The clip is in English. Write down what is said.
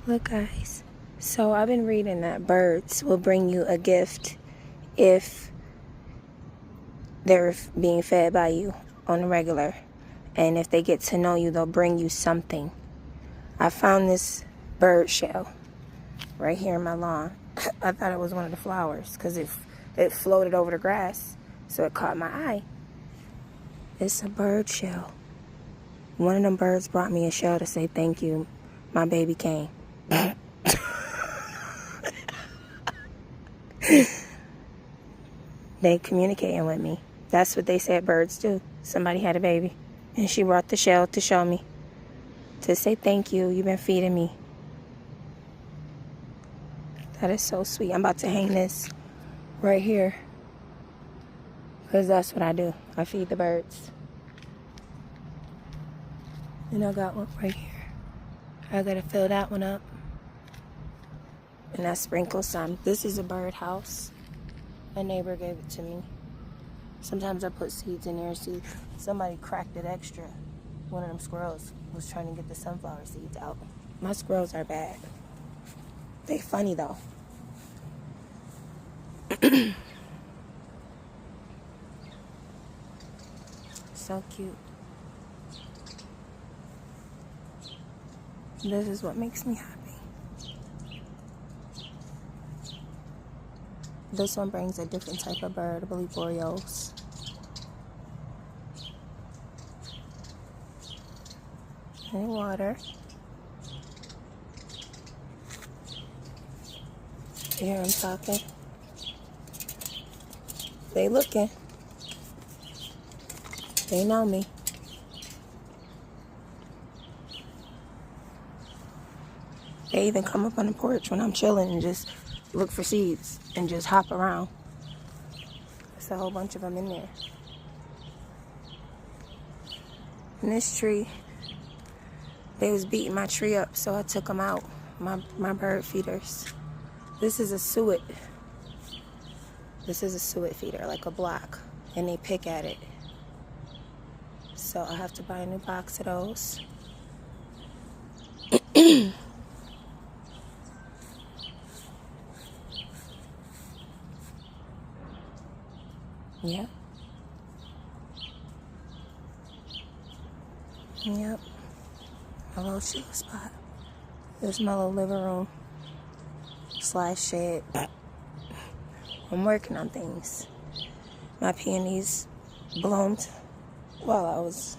Look, guys. So I've been reading that birds will bring you a gift if they're being fed by you on the regular. And if they get to know you, they'll bring you something. I found this bird shell right here in my lawn. I thought it was one of the flowers because it floated over the grass, so it caught my eye. It's a bird shell. One of them birds brought me a shell to say thank you. My baby came. They communicating with me. That's what they said birds do. Somebody had a baby, and she brought the shell to show me, to say thank you. You've been feeding me. That is so sweet. I'm about to hang this right here because that's what I do. I feed the birds. And I got one right here. I gotta fill that one up. And I sprinkle some. This is a bird house. A neighbor gave it to me. Sometimes I put seeds in there. See, somebody cracked it extra. One of them squirrels was trying to get the sunflower seeds out. My squirrels are bad. They funny though. So cute. This is what makes me happy. This one brings a different type of bird, I believe orioles. And water. You hear them talking? They looking. They know me. They even come up on the porch when I'm chilling and just look for seeds and just hop around. There's a whole bunch of them in there. And this tree, they was beating my tree up, so I took them out, my bird feeders. This is a suet. This is a suet feeder, like a block, and they pick at it. So I have to buy a new box of those. Yeah. Yep. My little chill spot. This is my little living room / shed. I'm working on things. My peonies bloomed while I was